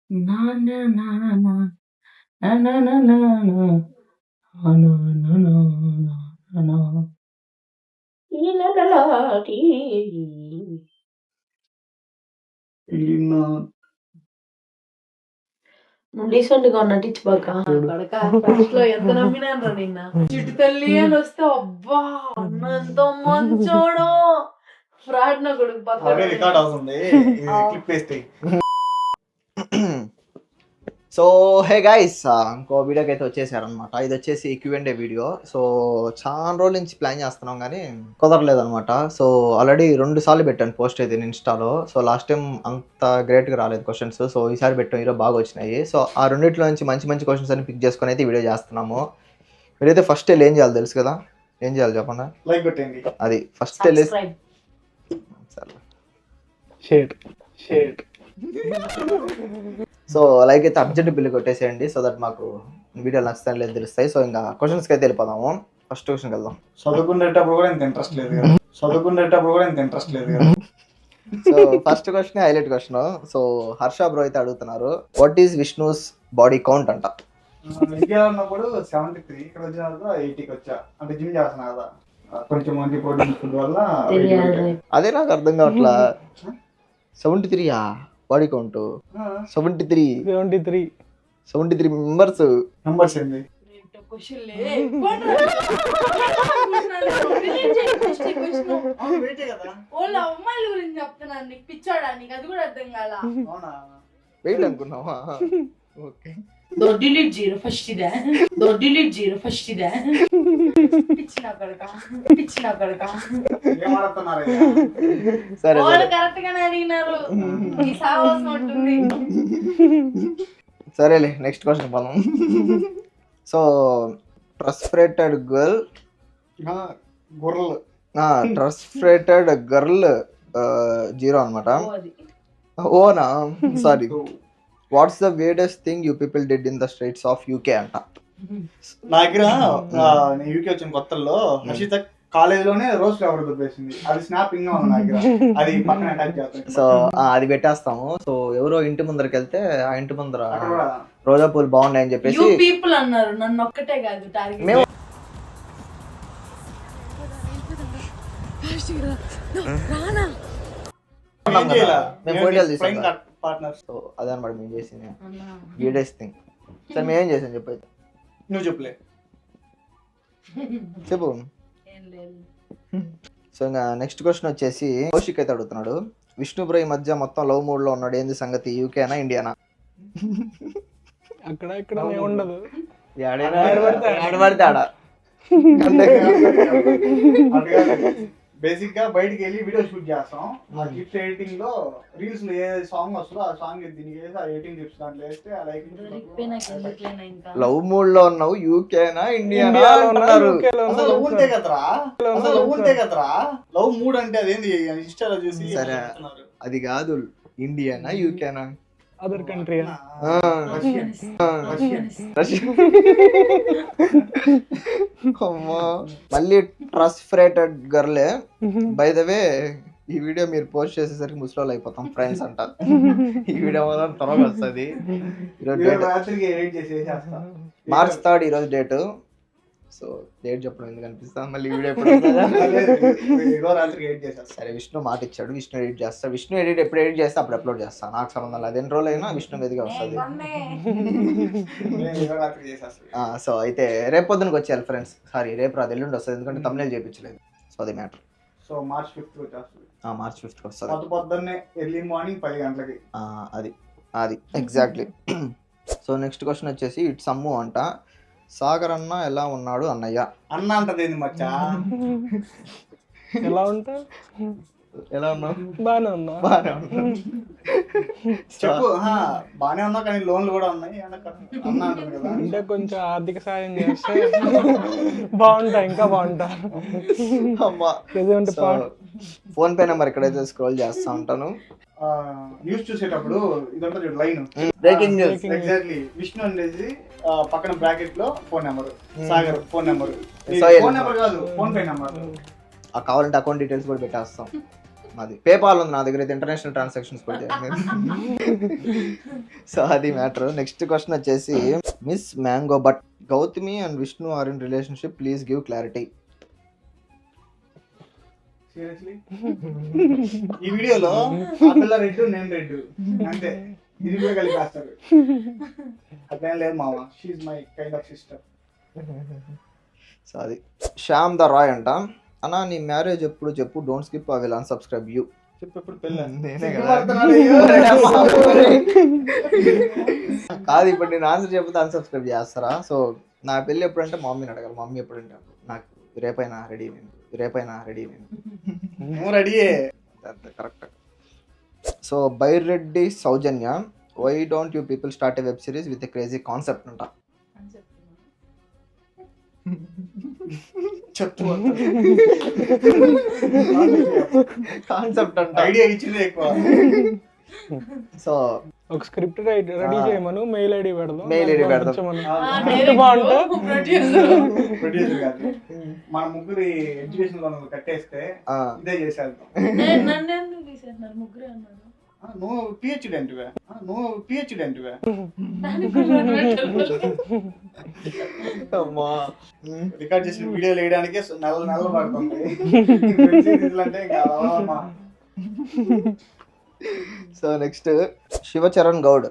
నా నా నా నా నా నా నా నా నా నా నా నా నా నా ఈలలలాటి. ఈనా నువ్వు డీసెంట్‌గా నటించబాక. కొడకా ఫస్ట్‌లో ఎంత నమ్మినానురా నిన్న. చిట్టి తల్లి అని వస్తే అబ్బా! అన్న ఎంత మంచోడో. ఫ్రాడ్ నా కొడుకు అదే పక్కన. రికార్డ్ అవుతుంది. క్లిప్ వేస్తే సో హే గైస్, ఇంకో వీడియోకి అయితే వచ్చేసారనమాట. ఇది వచ్చేసి Q&A వీడియో. సో చాలా రోజుల నుంచి ప్లాన్ చేస్తున్నాం కానీ కుదరలేదనమాట. సో ఆల్రెడీ 2 సార్లు పెట్టాను పోస్ట్ అయితే ఇన్స్టాలో. సో లాస్ట్ టైం అంత గ్రేట్గా రాలేదు క్వశ్చన్స్. సో ఈసారి పెట్టాం, ఈరోజు బాగా వచ్చినాయి. సో ఆ రెండిట్లో నుంచి మంచి మంచి క్వశ్చన్స్ అన్ని పిక్ చేసుకొని అయితే వీడియో చేస్తున్నాము. మీరైతే ఫస్ట్ ఏం చేయాలి తెలుసు కదా? ఏం చేయాలి చెప్పండి? లైక్ కొట్టండి. అది ఫస్ట్ వెళ్ళి సబ్స్క్రైబ్. షేర్ సో లైక్ అయితే అర్జెంట్ బిల్లు కొట్టేసేయండి, సో దట్ మాకు వీడియోలు నచ్చుతాయి లేదు తెలుస్తాయి. సో ఇంకా క్వశ్చన్స్కి అయితే వెళ్ళిపోదాము. ఫస్ట్ క్వశ్చన్కి వెళ్దాం. చదువుకునేటప్పుడు కూడా ఇంత ఇంట్రెస్ట్ లేదు కదా. చదువుకునేటప్పుడు కూడా ఇంత ఇంట్రెస్ట్ లేదు కదా. So first question highlight question. So Harsha bro అయితే అడుగుతున్నారు, what is Vishnu's body count అంట. ఇండియాలో ఉన్నప్పుడు 73, ఇక్కడ వచ్చిన తర్వాత 80కి వచ్చా. అంటే జిమ్ చేస్తున్నా కదా, కొంచెం మంచి ప్రోటీన్ ఫుడ్ వల్ల తెలియాలి. అదే నాకు అర్థం కావట్లా. 73 బాడీ కౌంట్ 73 మెంబర్స్. నంబర్స్ ఏంది? ఏంటో క్వశ్చన్లే. పోండ్రా. డిలీట్ చేయి ఫస్ట్ ఈ క్వశ్చన్. వాళ్ళ అమ్మాయిల గురించి చెప్తున్నాను నీకు పిచ్చాడా, నీకు అది కూడా అర్థం కాలా. అవునా? వెయిట్ అనుకున్నావా? ఓకే, డిలీట్ చేయరు ఫస్ట్ ఇదే. డిలీట్ చేయరు ఫస్ట్ ఇదే. పిచ్చినా కొడక. ఏం ఆడుతున్నారు? సరే వాళ్ళు కరెక్ట్ గానే అడిగినారు. ఈ సావాసం ఉంటుంది. సరేలే, నెక్స్ట్ క్వశ్చన్ పోదాం. సో ట్రస్ఫ్రేటెడ్ గర్ల్ గొర్రెలు ట్రస్ఫ్రేటెడ్ గర్ల్ 0 అనమాట. ఓ అది. ఓనా, sorry. What's the weirdest thing you people did in the streets of UK అంట. నా దగ్గర నేను యూకే వచ్చిన కొత్తల్లో హర్షిత కాలేజ్ లోనే రోజ్ ఫ్లవర్ దొరికేసింది. అది స్నాపింగ్ ఉంది నా దగ్గర. అది పక్కన అటాక్ చేస్తాను. సో అది పెట్టేస్తాము. సో ఎవరో ఇంటి ముందరికి వెళ్తే ఆ ఇంటి ముందర అక్కడ కూడా రోజా పూలు బాగున్నాయని చెప్పేసి యూ పీపుల్ అన్నారు, నన్ను ఒక్కటే కాదు టార్గెట్. మేము ఏం చేయాలా? మేము ఫోటోలు తీసాం Flying కదా. partners. సో అదే అనమాట మేము చేసింది weirdest థింగ్. సరే మేమేం చేసాం చెప్పు అయితే. నువ్వు చెప్పలే. చెప్పు. ఏం లేదు. సో ఇంకా నెక్స్ట్ క్వశ్చన్ వచ్చేసి కౌశిక్ అయితే అడుగుతున్నాడు, విష్ణు బ్రో ఈ మధ్య మొత్తం లవ్ మూడ్ లో ఉన్నాడు, ఏంది సంగతి? యూకేనా ఇండియానా? అక్కడ ఇక్కడ ఉండదు. ఆడబడితే ఆడ. బేసిక్ గా బయటికి వెళ్ళి వీడియో షూట్ చేస్తాం. ఆ క్లిప్స్ ఎడిటింగ్ లో రీల్స్ లో ఏ సాంగ్ వస్తుందో ఆ సాంగ్ దీనికి వేసి ఆ ఎడిటింగ్ క్లిప్స్ దాంట్లో వేస్తే ఆ లైక్ లవ్ మూడ్ లో ఉన్నావు, యూకేనా ఇండియానా ఇండియాలో ఉన్నా, అంటున్నారు. యూకేలో ఉన్నా, అసలు లవ్ ఉంటే కదరా. లవ్ మూడ్ అంటే అదేంది ఇన్స్టాలో చూసి సరే. చెప్తున్నారు. అది కాదు, ఇండియానా యూకేనా? Other country. మళ్ళీ ట్రస్ఫ్రేటెడ్ గర్లే. బై ద వే ఈ వీడియో మీరు పోస్ట్ చేసేసరికి ముసలోళ్ళు అయిపోతాం ఫ్రెండ్స్ అంట. ఈ వీడియో మాత్రం త్వరగా వస్తుంది. ఈరోజు ఈరోజు డేట్ రాత్రికి ఎడిట్ చేసేస్తా. March 3rd ఈరోజు డేటు. సో డేట్ చెప్పడం ఎందుకు అనిపిస్తుంది, మళ్ళీ వీడియో ఎప్పుడు వస్తుందా? ఈరోజు రాత్రికి ఎడిట్ చేసేస్తా. సరే, విష్ణు మాట ఇచ్చాడు, విష్ణు ఎడిట్ చేస్తాడు. విష్ణు ఎప్పుడు ఎడిట్ చేస్తే అప్పుడు అప్లోడ్ చేస్తాను, నాకు సంబంధం లేదు. ఎన్ని రోజులు అయినా విష్ణు మీదగా వస్తుంది. నేను ఈరోజు రాత్రికి చేసేస్తా. సో అయితే రేపు పొద్దునకి వచ్చేయాలి ఫ్రెండ్స్. సారీ, రేపు రాదు, ఎల్లుండి వస్తుంది, ఎందుకంటే తమిళ చేయించలేదు. సో అది మ్యాటర్. సో March 5th వచ్చేస్తుంది. March 5th వస్తుంది. పొద్దున్నే ఎర్లీ మార్నింగ్ 10 గంటలకి. అది ఎగ్జాక్ట్లీ. సో నెక్స్ట్ క్వశ్చన్ వచ్చేసి ఇట్స్ అమ్ము అంట, సాగర్ అన్న ఎలా ఉన్నాడు అన్నయ్య? అన్న అంటది ఏంది మచ్చా? ఎలా ఉంటా? ఎలా ఉన్నావు? బానే ఉన్నా. బాగానే ఉన్నా. చెప్పు. బానే ఉన్నా కానీ లోన్లు కూడా ఉన్నాయి. అన్న అంటుంది కదా. అంటే కొంచెం ఆర్థిక సాయం చేస్తే బాగుంటా, ఇంకా బాగుంటా. అమ్మా. ఏదంటే ఫోన్ పే నెంబర్ ఇక్కడైతే స్క్రోల్ చేస్తా ఉంటాను. న్యూస్ చూసేటప్పుడు ఇదంతా చూడు line breaking news. Exactly. Vishnu అనేది పక్కన బ్రాకెట్ లో phone number, Sagar phone number. Phone number కాదు, ఫోన్ పే నెంబర్. కావాలంటే అకౌంట్ డీటెయిల్స్ కూడా పెట్టేస్తాం. అది పేపాల్ ఉంది నా దగ్గర అయితే ఇంటర్నేషనల్ ట్రాన్సాక్షన్స్ కూడా చేయండి. సో అది మ్యాటర్. నెక్స్ట్ క్వశ్చన్ వచ్చేసి miss mango but Gautami and Vishnu are in relationship please give clarity. Seriously ఈ వీడియోలో ఆ పిల్ల రెడ్ నేను రెడ్ అంతే, ఇది కూడా కలిపేస్తారు. అట్లా లేదు మామ, she my kind of sister. So అది శ్యామ్ ద రాయ్ అంట. అన్న నీ మ్యారేజ్ ఎప్పుడు చెప్పు, don't skip, I will unsubscribe you. చెప్పు ఎప్పుడు పెళ్ళి? నేనే కదా. కాదు ఇప్పుడు నేను ఆన్సర్ చెప్తే అన్సబ్స్క్రైబ్ చేస్తారా? సో నా పెళ్ళి ఎప్పుడంటే మమ్మీని అడగాలి, మమ్మీ ఎప్పుడంటే నాకు రేపైనా రెడీ నేను, రేపైనా రెడీ నేను. నువ్వు రెడీయే correct. So Byreddy Soujanya, why don't you people start a web series with a crazy concept అంట. చెప్పు కాన్సెప్ట్ అంట, ఐడియా ఇచ్చింది ఎక్కువ. సో ఒక స్క్రిప్ట్ రెడీ చేయమను, మెయిల్ ఐడి పెడదాం, మెయిల్ ఐడి పెడదాం. ప్రొడ్యూసర్ గారు మన ముగ్గురి ఎడ్యుకేషన్ లోన్ కట్టేస్తే ఇదే చేసేద్దాం. నువ్వు పిహెచ్డి అంటువే, నువ్వు పిహెచ్డి అంటువే. రికార్డ్ చేసిన వీడియోలు వేయడానికి నెలలు పడుతుంది. అంటే ఇంకా అమ్మా. సో నెక్స్ట్ శివచరణ్ గౌడ్,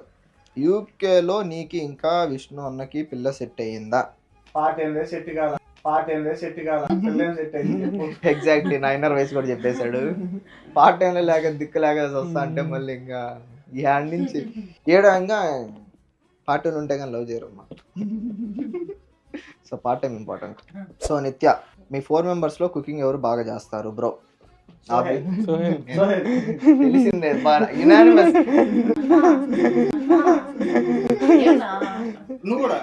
యూకేలో నీకి ఇంకా విష్ణు అన్నకి పిల్ల సెట్ అయ్యిందా? పాట ఏం లేదు, సెట్ కాల, పాట ఏం లేదు, సెట్ కాల, పిల్లేం సెట్ అయింది. ఎగ్జాక్ట్లీ నా ఇన్నర్ వయసు కూడా చెప్పేశాడు. పార్ట్ టైంలో లేక దిక్కు లేక వస్తా అంటే మళ్ళీ ఇంకా ఈ హ్యాండ్ నుంచి ఏడంగా పార్ట్ టైం ఉంటే కానీ లవ్ చేయరు అమ్మా. So part time important. So నిత్య, మీ 4 members లో కుకింగ్ ఎవరు బాగా చేస్తారు బ్రో? తెలిసిందే, యునానిమస్. నువ్వు కూడా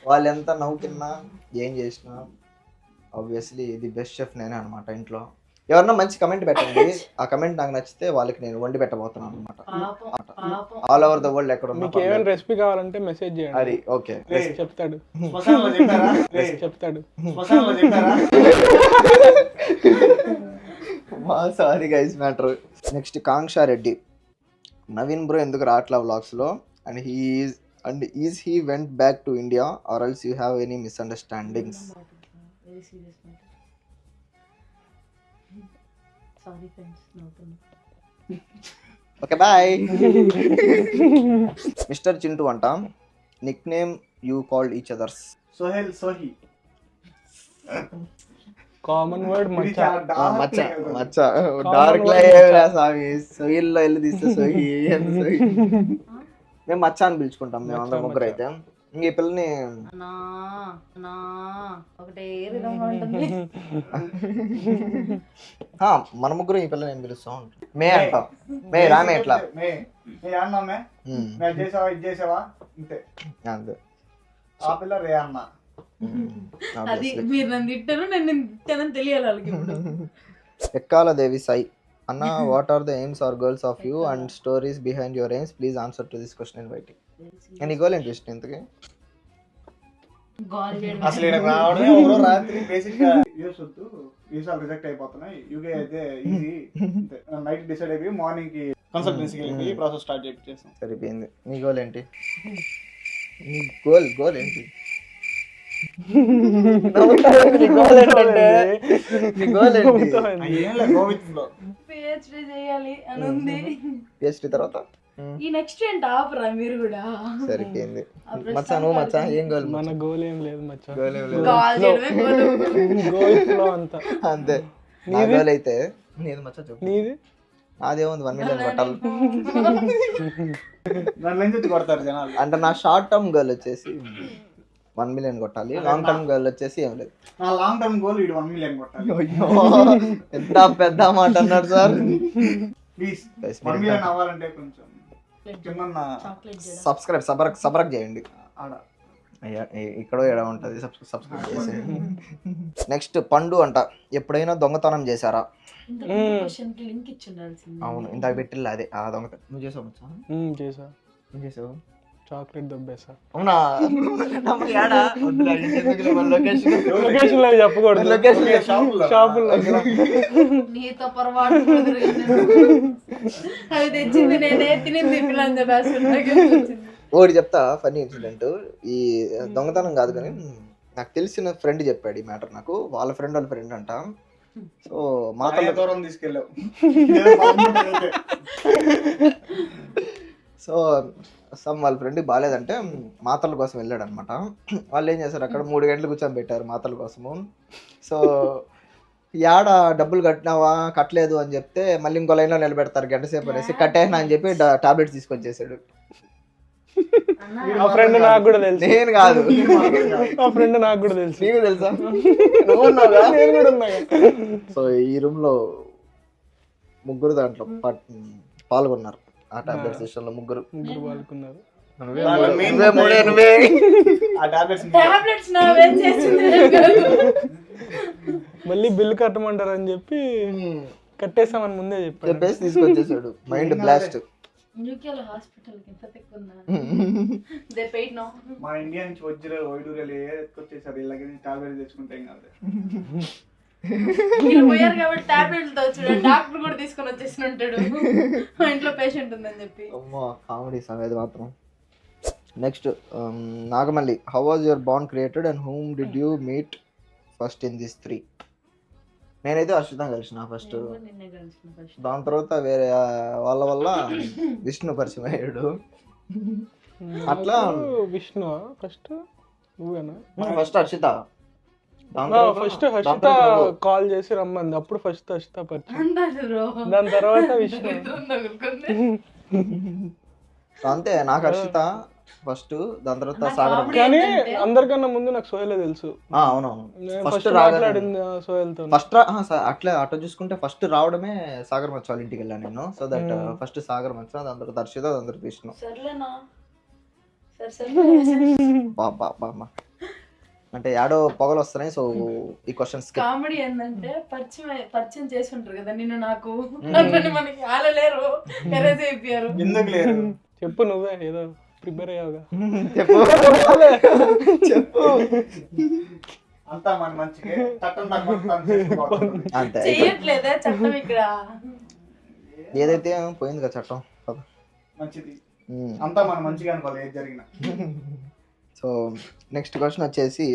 వాళ్ళు ఎంత నవ్వుకున్నా ఏం చేసినా ఆబ్వియస్లీ ఇది బెస్ట్ షెఫ్ నేనే అనమాట ఇంట్లో. ఎవరన్నా మంచి కమెంట్ పెట్టండి, ఆ కమెంట్ నాకు నచ్చితే వాళ్ళకి నేను వండి పెట్టబోతున్నాను అనమాట. ఆల్ ఓవర్ ద వరల్డ్ ఎక్కడ ఉన్నా ఏమైనా రెసిపీ కావాలంటే మెసేజ్ చేయండి, అది ఓకే చెప్తాడు. Sorry guys matter. Next Kanksha Reddy, Naveen bro ఎందుకు రాట్లా వ్లాగ్స్ లో, and is he went back to India or else you have any misunderstandings? Okay boy. Mister Chintu అంట, nickname you called each others? Sohel, Sohi. Common word మచ్చ. మచ్చ dark లో స్వామి, సోహిల్లో వెళ్ళి తీస్తే సోహి. మేము మచ్చ అని పిలుచుకుంటాం మేము అందరం ముగ్గురు అయితే. ఇంక ఈ పిల్లని మన ముగ్గురు ఈ పిల్లని నేను పిలుస్తాం. మే అంటాం, మే రామే ఎట్లా చేసావా, ఇది చేసావా అంతే అంతే. ఆ పిల్ల రే అన్న. అది మీరు నన్ను తిట్టారు, నేను తిట్టానని తెలియాలి వాళ్ళకి. ఎక్కాల దేవి సాయి అన్న, what are the aims or goals of you and stories behind your aims? Please answer to this question in writing. నీ గోల్ ఏంటి ఇష్టం ఇంతకి? అసలు ఇక్కడ రావడమే ఒకరో రాత్రి బేసిక్ గా యూస్ వద్దు, వీసాలు రిజెక్ట్ అయిపోతున్నాయి, యూకే అయితే ఈజీ. నైట్ డిసైడ్ అయిపోయి మార్నింగ్ కి కన్సల్టెన్సీకి వెళ్ళి ప్రాసెస్ స్టార్ట్ చేయించేసాం. సరిపోయింది. నీ గోల్ ఏంటి? నీ గోల్ ఏంటి? పిహెచ్డి చేయాలి అని ఉంది. పిహెచ్డి తర్వాత ఈ నెక్స్ట్ ఏంటి ఆపరా మీరు కూడా? సరిపోయింది. మచ్చా నువ్వు మచ్చా ఏం గోల్? మన గోల్ ఏం లేదు మచ్చా, గోల్ ఏం లేదు, గోల్ ఫ్లో అంతా అంతే. నా గోల్ అయితే నీది మచ్చా చెప్పు. నీది? నాదేముంది 1 million కొట్టాలి. దాని నుంచి కొడతారు జనాలు. అంటే నా షార్ట్ టర్మ్ గోల్ వచ్చేసి 1 million కొట్టాలి, లాంగ్ టర్మ్ గోల్ వచ్చేసి ఏం లేదు. నా లాంగ్ టర్మ్ గోల్ 1 million కొట్టాలి. ఎంత పెద్ద మాట అన్నారు సార్. ప్లీజ్ 1 million అవ్వాలంటే కొంచెం చిన్న సబ్స్క్రైబ్ చేయండి. ఆడ ఇక్కడ ఎడ ఉంటుంది, సబ్స్క్రైబ్ చేసేయండి. నెక్స్ట్ పండు అంట, ఎప్పుడైనా దొంగతనం చేశారా? అవును ఇందాక పెట్టిల్లా అదే ఆ దొంగతనం. నువ్వు చేసావు మచ్చా? చేసా. ఏం చేసావు? చాక్లెట్ దొబ్బేసా. అవునా? ఏడా? వద్దులే, ఎందుకులే, మన లొకేషన్ లొకేషన్ లో చెప్పకూడదు. లొకేషన్ షాపుల్లో నీతో పొరపాటు అవి తెచ్చింది నేనే తినింది పిల్లలు చెప్పేసి. ఒకటి చెప్తా ఫన్నీ ఇన్సిడెంట్. ఈ దొంగతనం కాదు కానీ నాకు తెలిసిన ఫ్రెండ్ చెప్పాడు ఈ మ్యాటర్ నాకు. వాళ్ళ ఫ్రెండ్ అంట. సో మాతల దూరం తీసుకెళ్ళావు. సో వాళ్ళ ఫ్రెండ్ బాగాలేదంటే మాతల కోసం వెళ్ళాడు అనమాట. వాళ్ళు ఏం చేశారు, అక్కడ 3 గంటలు కూర్చొని పెట్టారు మాతల కోసము. సో యాడ డబ్బులు కట్టినావా, కట్టలేదు అని చెప్తే మళ్ళీ ఇంకో లైన్లో నిలబెడతారు గంట సేపు అనేసి. కట్టేనా అని చెప్పి టాబ్లెట్స్ తీసుకొచ్చేసాడు. ఆ ఫ్రెండ్ నాకు కూడా తెలుసు. నేను కాదు, ఆ ఫ్రెండ్ నాకు కూడా తెలుసు. నీకు తెలుసా? నువ్వు ఉన్నావుగా? నేను కూడా ఉన్నా. సో ఈ రూమ్ లో 3 దాంట్లో పాల్గొన్నారు. ఆ టాబ్లెట్ సెషన్ లో 3 పాల్గొన్నారు. నువ్వే ఆ టాబ్లెట్స్ టాబ్లెట్స్ నావేం చేసింది మళ్ళీ బిల్లు కట్టమంటారు అని చెప్పి కట్టేసామని ముందే చెప్పేసి తీసుకొచ్చేసాడు. Mind blast. యూకేలో హాస్పిటల్ కి ఎంత తెక్కున్నా దే పెయిడ్ నో. మా ఇండియా నుంచి వైడూరేలు ఎత్తుకొచ్చేసారు. ఇలాగే టాబ్లెట్ తెచ్చుకుంటే ఏం కాదు. వీళ్ళు పోయారు కాబట్టి టాబ్లెట్లతో వచ్చాడు. డాక్టర్ కూడా తీసుకొని వచ్చేసి ఉంటాడు మా ఇంట్లో పేషెంట్ ఉందని చెప్పి. అమ్మో కామెడీ సంగతి మాత్రం. Next Nagamalli, how was your bond created and whom did you meet first in this 3? నేనైతే హర్షితం కలిసిన ఫస్ట్. దాని తర్వాత వేరే వాళ్ళ వల్ల విష్ణు పరిచయం అయ్యాడు. అట్లా Vishnu first first Harshita, first Harshita call చేసి రమ్మంది. అప్పుడు ఫస్ట్ హర్షిత పరిచయం, దాని తర్వాత విష్ణు. అంతే, నాకు హర్షిత ఫస్ట్, దాని తర్వాత సాగర్. కానీ అందరికన్నా ముందు నాకు సోహెలే తెలుసు. అవునవును, ఫస్ట్ మాట్లాడింది సోహెల్తో. ఫస్ట్ అట్లా చూసుకుంటే ఫస్ట్ రావడమే సాగర్ మచ్చ వాళ్ళ ఇంటికి వెళ్ళాను నేను. సో దట్ ఫస్ట్ సాగర్ మచ్చ, దాని తర్వాత హర్షిత, దాని తర్వాత విష్ణు. బాబా అంటే యాడో పొగలు వస్తున్నాయి. సో ఈ క్వశ్చన్స్ కామెడీ ఏంటంటే పరిచయం చేసి ఉంటారు కదా నిన్ను నాకు, మనకి ఆలలేరు ఎరేజ్ అయిపోయారు. ఎందుకు లేరు చెప్పు, నువ్వే ఏదో ప్రిపేర్ అయ్యావుగా. చెప్పు. అంతా మన మంచిగా అంతే చెయ్యట్లేదా చట్టం ఇక్కడ? ఏదైతే పోయింది కదా చట్టం, మంచిది. అంతా మన మంచిగా అనుకోవాలి ఏది జరిగినా. సో నెక్స్ట్ క్వశ్చన్ వచ్చేసి,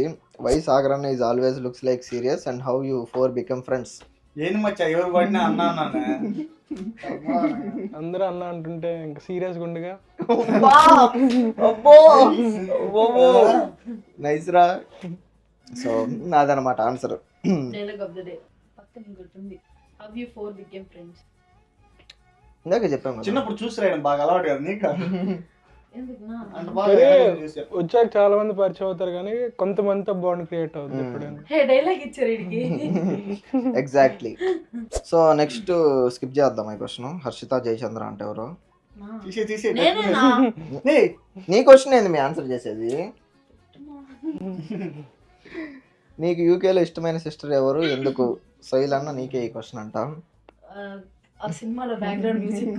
వై సాగర్ అన్న is always looks like serious and how you 4 become friends? ఏంది మచ్చా ఎవరు పడినా అన్నా అందరూ అన్న అంటుంటే ఇంకా సీరియస్ గుండగా. నైస్ రా. సో అదనమాట answer. Dialogue of the day పక్కన ఇంకొకటి, హౌ యు 4 బికేమ్ ఫ్రెండ్స్. ఇందాక చెప్పాము చిన్నప్పుడు చూసి రాయడం బాగా అలవాటు కదా నీకు. వచ్చాక చాలా మంది పరిచయం అవుతారు కానీ కొంతమందితో బాండ్ క్రియేట్ అవుతుంది ఎప్పుడైనా. డైలాగ్ ఇచ్చారు ఇడికి. ఎగ్జాక్ట్లీ. సో నెక్స్ట్ స్కిప్ చేద్దాం ఈ క్వశ్చన్. హర్షిత జయచంద్ర అంటే ఎవరు? తీసే నీ క్వశ్చన్ ఏంది మీ ఆన్సర్ చేసేది? నీకు యూకేలో ఇష్టమైన సిస్టర్ ఎవరు, ఎందుకు? సైల్ అన్న నీకే ఈ క్వశ్చన్ అంట. ఆ సినిమాలో బ్యాక్గ్రౌండ్ మ్యూజిక్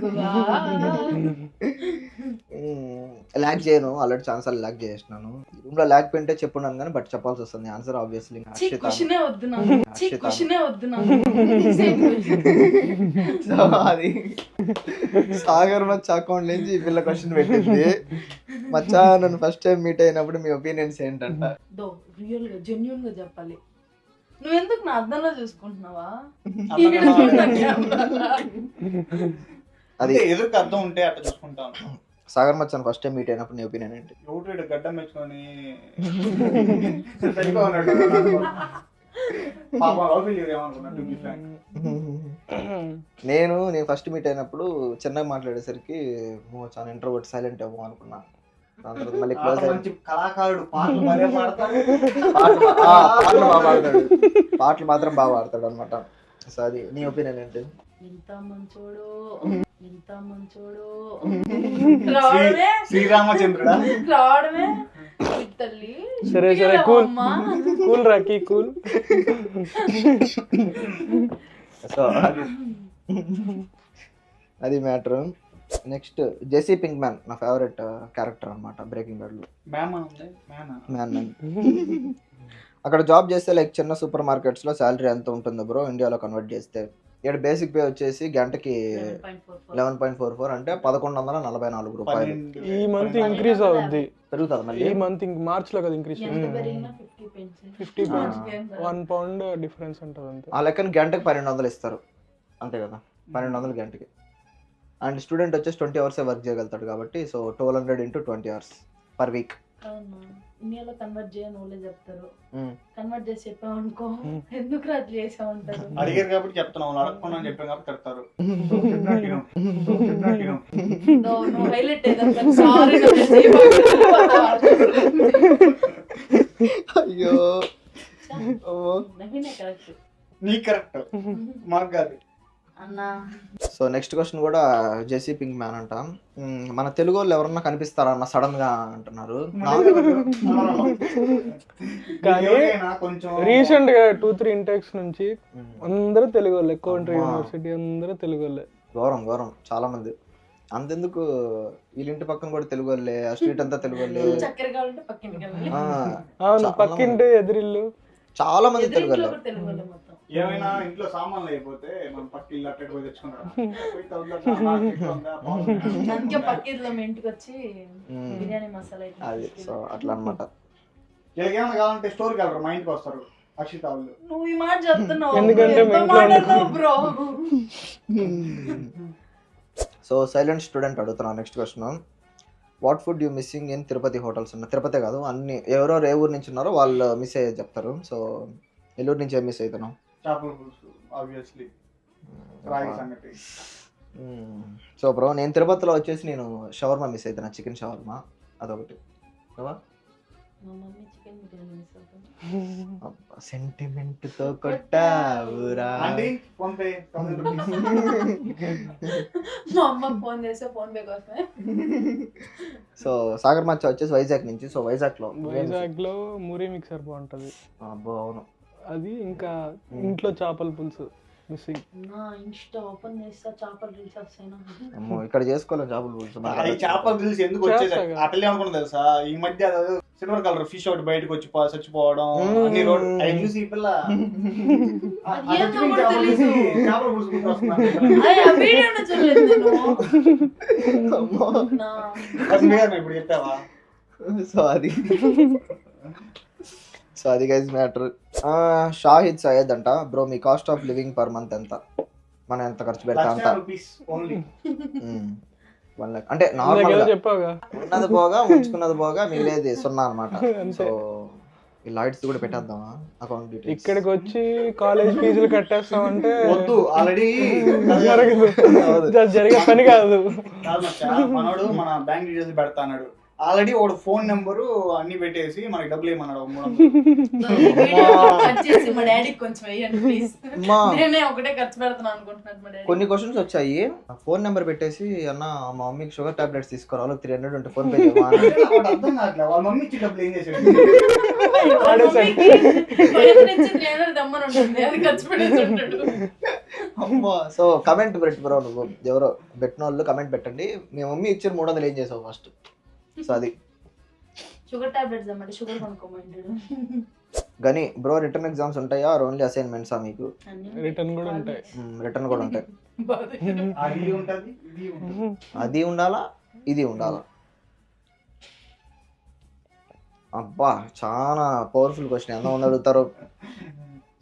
ల్యాక్ చేయను, ఆల్రెడీ చాలా సార్లు ల్యాక్ చేసినాను. రూమ్ లో ల్యాక్ పెంటే చెప్పున్నాను కానీ బట్ చెప్పాల్సి వస్తుంది ఆన్సర్ ఆబ్వియస్లీ. సో అది సాగర్ మచ్చ అకౌంట్ నుంచి ఈ పిల్ల క్వశ్చన్ పెట్టింది. మచ్చా నన్ను ఫస్ట్ టైం మీట్ అయినప్పుడు మీ ఒపీనియన్స్ ఏంటంట? రియల్ గా జెన్యూన్ గా చెప్పాలి. నువ్వెందుకు నా అద్దంలో చూసుకుంటున్నావా? అది ఎదురుకు అర్థం ఉంటే అట్లా చూసుకుంటాను. సాగర్ మచ్చన్ ఫస్ట్ టైం మీట్ అయినప్పుడు నీ ఒపీనియన్ ఏంటి? ఎవరు గడ్డం మెచ్చుకొని నేను ఫస్ట్ మీట్ అయినప్పుడు చిన్నగా మాట్లాడేసరికి చాలా ఇంట్రోవర్ట్ సైలెంట్ ఏమో అనుకున్నా. దాని తర్వాత మళ్ళీ క్లోజ్ అయ్యి కళాకారుడు పాటలు మాత్రం బాగా పాడతాడు అనమాట. సో అది నీ ఒపీనియన్ ఏంటి? ఎంత మంచోడు శ్రీరామచంద్రుడా రావడమే తల్లి. సరే కూల్ రాకి కూల్. సో అది మ్యాటర్. నెక్స్ట్ జెసీ పింక్ మ్యాన్ నా ఫేవరెట్ క్యారెక్టర్ అనమాట బ్రేకింగ్ బ్యాడ్ లో. మ్యాన్ అక్కడ జాబ్ చేస్తే లైక్ చిన్న సూపర్ మార్కెట్స్ లో శాలరీ ఎంత ఉంటుందో బ్రో ఇండియాలో కన్వర్ట్ చేస్తే? ఇక్కడ బేసిక్ పే వచ్చేసి గంటకి 11.44 అంటే 1144 రూపాయలు. ఈ మంత్ ఇంక్రీజ్ అవుద్ది, పెరుగుతుంది మళ్ళీ. ఈ మంత్ మార్చ్ లో కదా ఇంక్రీజ్ 50 £1 డిఫరెన్స్ ఉంటుంది అంతే. ఆ లెక్కన గంటకి 1200 ఇస్తారు అంతే కదా, 1200 గంటకి. అండ్ స్టూడెంట్ వచ్చేసి 20 hours వర్క్ చేయగలుగుతాడు కాబట్టి so 1200 into 20 hours per week. ఇండియాలో కన్వర్ట్ చేయని వాళ్ళే చెప్తారు, కన్వర్ట్ చేసి చెప్పామనుకో ఎందుకు రాత్రి చేసామంటారు. అడిగారు కాబట్టి చెప్తున్నావు, అడగకుండా చెప్పాను కాబట్టి కడతారు. హైలైట్ అయ్యో కరెక్ట్, నీ కరెక్ట్ మాకు కాదు అన్నా. సో నెక్స్ట్ క్వశ్చన్ కూడా జెసీ పింక్ మ్యాన్ అంట. మన తెలుగు వాళ్ళు ఎవరన్నా కనిపిస్తారా అన్న సడన్ గా అంటున్నారు. కానీ రీసెంట్ గా 2-3 ఇంటెక్స్ నుంచి అందరూ తెలుగు వాళ్ళే, కోంట్రీ యూనివర్సిటీ అందరూ తెలుగు వాళ్ళే. గౌరవం చాలా మంది. అంతెందుకు వీళ్ళింటి పక్కన కూడా తెలుగు వాళ్ళే, ఆ స్ట్రీట్ అంతా తెలుగు వాళ్ళే. చక్కెర కావాలంటే పక్కింటికి వెళ్ళాలి. అవును, పక్కింటి ఎదురిల్లు చాలా మంది తెలుగు వాళ్ళే. ఏమైనా ఇంట్లో సామాన్లు అయిపోతే మనం పక్కి ఇల్లు అట్టడికి పోయి తెచ్చుకుంటాం. అందుకే పక్కింట్లో మీ ఇంటికి వచ్చి బిర్యానీ మసాలా అది సో అట్లా అనమాట. ఏమైనా కావాలంటే స్టోర్కి వెళ్ళరు, మా ఇంటికి వస్తారు అక్షిత వాళ్ళు. నువ్వు ఈ మాట చెప్తున్నావు ఎందుకంటే బ్రో. సో సైలెంట్ స్టూడెంట్ అడుగుతున్నా next question. What food you missing in Tirupati hotels? Tirupati కాదు, అన్ని ఎవరో ఏ ఊరు నుంచి ఉన్నారో వాళ్ళు మిస్ అయ్యేది చెప్తారు. సో నెల్లూరు నుంచి ఏం మిస్ అవుతున్నావు? చేపల పులుసు ఆబ్వియస్లీ, రాగి సంగటి. సో బ్రో నేను తిరుపతిలో వచ్చేసి నేను షవర్మా మిస్ అవుతున్నా, చికెన్ షవర్మా అదొకటి. సెంటిమెంట్ తో కొట్టావురా. మా అమ్మ ఫోన్ చేస్తే ఫోన్ పే కోసమే. సో సాగర్ మచ్చ వచ్చేసి వైజాగ్ నుంచి. సో వైజాగ్ లో మూరీ మిక్సర్ బాగుంటది. అబ్బో అవును, అది ఇంకా ఇంట్లో చేపల పులుసు మిస్సింగ్. ఇన్స్టా ఓపెన్ చేస్తా చేపల రీల్స్ వస్తాయినా. అమ్మో ఇక్కడ చేసుకోవాలి చేపల పులుసు. చేపల పులుసు ఎందుకు వచ్చేది అట్లే అనుకున్నా తెలుసా? ఈ మధ్య సిల్వర్ కలర్ ఫిష్ ఒకటి బయటకు వచ్చి చచ్చిపోవడం అన్ని రోడ్ అవి చూసి ఈ పిల్ల చేపల పులుసు ఇప్పుడు చెప్పావా? సో అది గైజ్ మ్యాటర్. షాహిద్ సయ్యద్ అంట, bro me cost of living per month ఎంత? మనం ఎంత ఖర్చు పెడతా అంట? 1 lakh అంటే నార్మల్ చెప్పాగా, ఉన్నది పోగా ఉంచుకున్నది పోగా మిగిలేది 0 అనమాట. సో ఈ లైట్స్ కూడా పెట్టేద్దామా అకౌంట్ డీటెయిల్స్? ఇక్కడికి వచ్చి కాలేజ్ ఫీజులు కట్టేస్తామంటే వద్దు, ఆల్రెడీ జరిగే పని కాదు. మనోడు మన బ్యాంక్ డీటెయిల్స్ పెడతా అన్నాడు. ఆల్రెడీ ఒక ఫోన్ నెంబరు అన్ని పెట్టేసి మనకి డబ్బులు ఏమన్నాడు. కొన్ని క్వశ్చన్స్ వచ్చాయి. ఫోన్ నెంబర్ పెట్టేసి అన్న మా మమ్మీకి షుగర్ టాబ్లెట్స్ తీసుకోవాలి 300 ఉంటే ఫోన్ పే అర్థం కావట్లేదు, వాళ్ళ మమ్మీ ఇచ్చి డబ్బులు ఏం చేసాడు? సో కమెంట్ పెట్టు బ్రో, నువ్వు ఎవరో పెట్టిన వాళ్ళు కమెంట్ పెట్టండి. మీ మమ్మీ ఇచ్చిన 300 ఏం చేసావు ఫస్ట్? సో అది షుగర్ టాబ్లెట్స్ అన్నమాట, షుగర్ కొనుక్కోమంటాడు. కానీ బ్రో రిటర్న్ ఎగ్జామ్స్ ఉంటాయా ఆర్ ఓన్లీ అసైన్మెంట్సా మీకు? రిటర్న్ కూడా ఉంటాయి. రిటర్న్ కూడా ఉంటాయి. అది ఉండాలా ఇది ఉండాలా? అబ్బా చాలా పవర్ఫుల్ క్వశ్చన్, ఎంతమంది అడుగుతారో.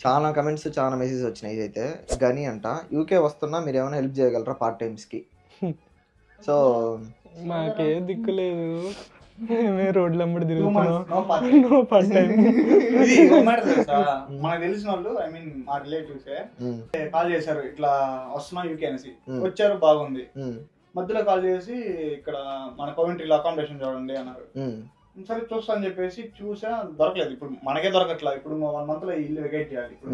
చాలా కమెంట్స్ చాలా మెసేజ్ వచ్చినాయి. ఇదైతే గని అంట, యూకే వస్తున్నా మీరు ఏమైనా హెల్ప్ చేయగలరా పార్ట్ టైమ్స్కి? సో మాకే దిక్కు లేదు, మేము రోడ్లు అమ్మడి తిరుగుతున్నాం. మనకు తెలిసిన వాళ్ళు ఐ మీన్ మా రిలేటివ్స్ కాల్ చేశారు, ఇట్లా వస్తున్నా యూకే అనేసి. వచ్చారు, బాగుంది. మధ్యలో కాల్ చేసి ఇక్కడ మన కవెంట్రీలో అకామిడేషన్ చూడండి అన్నారు. సరే చూస్తా అని చెప్పేసి చూసా, దొరకలేదు. ఇప్పుడు మనకే దొరకట్లా. ఇప్పుడు 1 month లో ఇల్లు వెకేట్ చేయాలి ఇప్పుడు.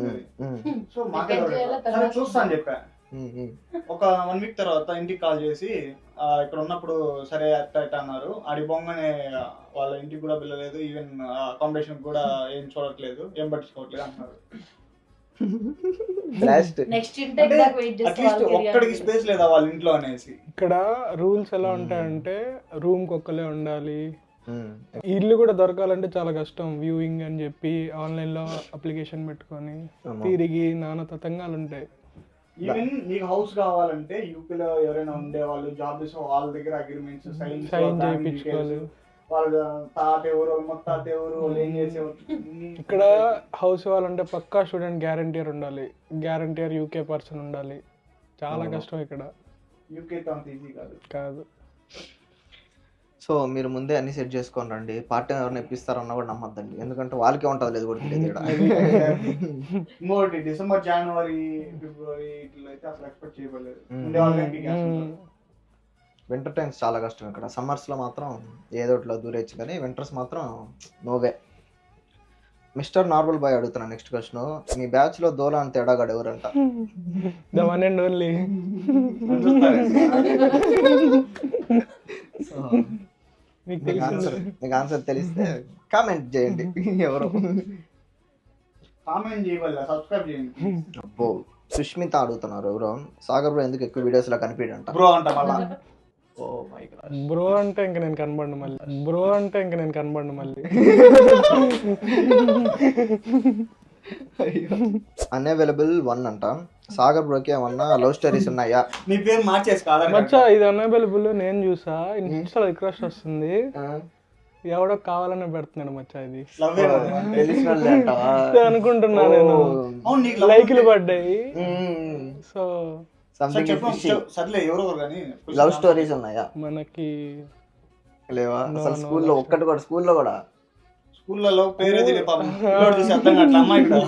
సో మాకే దొరకలేదు. సరే చూస్తా అని చెప్పా. ఒక 1 week తర్వాత ఇంటికి కాల్ చేసి ఇక్కడ ఉన్నప్పుడు సరే అట్ట అన్నారు. ఆడి బొంగనే వాళ్ళ ఇంటికి కూడా పిల్లలేదు, ఈవెన్ అకామిడేషన్ కూడా ఏం చూడట్లేదు, ఏం పట్టించుకోవట్లేదు అంటున్నారు. లాస్ట్ నెక్స్ట్ ఇంటెక్ దాకా వెయిట్ చేస్తే అట్లీస్ట్ ఒక్కడికి స్పేస్ లేదా వాళ్ళ ఇంట్లో అనేసి. ఇక్కడ రూల్స్ ఎలా ఉంటాయంటే రూమ్ కి ఒక్కలే ఉండాలి, ఇల్లు కూడా దొరకాలంటే చాలా కష్టం. వ్యూయింగ్ అని చెప్పి ఆన్లైన్ లో అప్లికేషన్ పెట్టుకొని తిరిగి నానా తతంగాలు ఉంటాయి. ఈవెన్ నీకు హౌస్ కావాలంటే యూపీలో ఎవరైనా ఉండే వాళ్ళు జాబ్ చేసే వాళ్ళ దగ్గర అగ్రిమెంట్స్ సైన్ చేయించుకోవాలి. వాళ్ళ తాత ఎవరు ముత్తాత ఎవరు వాళ్ళు ఏం చేసేవారు. ఇక్కడ హౌస్ ఇవ్వాలంటే పక్కా స్టూడెంట్ గ్యారంటీర్ ఉండాలి, గ్యారంటీర్ యూకే పర్సన్ ఉండాలి. చాలా కష్టం ఇక్కడ. యూకే తో అంత ఈజీ కాదు. సో మీరు ముందే అన్ని సెట్ చేసుకొని రండి. పార్ట్ టైం ఎవరైనా ఇప్పిస్తారన్నా కూడా నమ్మద్దండి, ఎందుకంటే వాళ్ళకే ఉంటుంది లేదు కూడా తెలియదు ఇక్కడ. ఇంకోటి డిసెంబర్ జనవరి ఫిబ్రవరి ఇట్లా అయితే అసలు ఎక్స్పెక్ట్ చేయలేదు. వింటర్ టైమ్స్ చాలా కష్టం ఇక్కడ. సమ్మర్స్లో మాత్రం ఏదో ఒకటిలో దూరేచ్చు, కానీ వింటర్స్ మాత్రం నోవే. మిస్టర్ నార్మల్ బాయ్ అడుగుతున్నా నెక్స్ట్ క్వశ్చన్. మీ బ్యాచ్ లో దోలా అని తేడాగాడు ఎవరంట? The one and only. మీకు ఆన్సర్ తెలిస్తే కామెంట్ చేయండి. ఎవరు కామెంట్ చేయవల్ల సబ్స్క్రైబ్ చేయండి. అబ్బో, సుష్మిత అడుగుతున్నారు ఎవరో, సాగర్ బ్రో ఎందుకు ఎక్కువ వీడియోస్ లో కనిపించంట బ్రో అంట మళ్ళా. Oh my God. బ్రో అంటే ఇంక నేను కనబడను మళ్ళీ. బ్రో అంటే ఇంక నేను కనబడను మళ్ళీ. అన్అవైలబుల్ 1 అంట. సాగర్ బ్రోకి ఏమన్నా లవ్ స్టోరీస్ ఉన్నాయా? నీ పేరు మార్చేసి కాదా మచ్చా? ఇది అన్అవైలబుల్ నేను చూసా, ఇన్స్టాలో రిక్వెస్ట్ వస్తుంది, ఎవడో కావాలనే పెడుతున్నాడు మచ్చా. ఇది అనుకుంటున్నా నేను, లైక్లు పడ్డాయి. సో సర్లే ఎవరో కానీ లవ్ స్టోరీస్ ఉన్నాయా మనకి? లేవా అసలు? స్కూల్లో ఒక్కటి కూడా? స్కూల్లో పేరు పాపం చూసి అర్థం కావట్లే అమ్మాయి కూడా.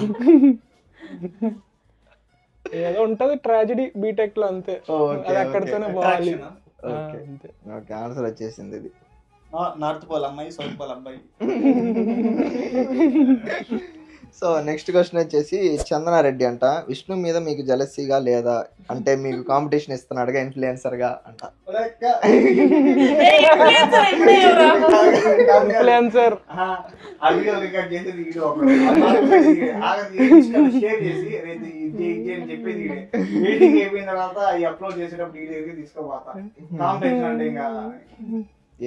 ఏదో ఉంటది ట్రాజెడీ బీటెక్ లో, అంతే. అది అక్కడితోనే పోవాలి అంతే. ఓకే, ఆన్సర్ వచ్చేసింది ఇది. నార్త్ పోల్ అమ్మాయి, సౌత్ పోల్ అబ్బాయి. సో నెక్స్ట్ క్వశ్చన్ వచ్చేసి చందనారెడ్డి అంట. విష్ణు మీద మీకు జలసీగా లేదా? అంటే మీకు కాంపిటీషన్ ఇస్తున్నాడుగా ఇన్ఫ్లుయెన్సర్ గా అంట. ఇన్ఫ్లుయెన్సర్ ఆ వీడియో రికార్డ్ చేసి వీడియో షేర్ చేసి చెప్పేది మీటింగ్ అయిపోయిన తర్వాత ఈ అప్లోడ్ చేసేటప్పుడు ఈ దగ్గరికి తీసుకోపోతా. కాంపిటీషన్ అంటే ఇంకా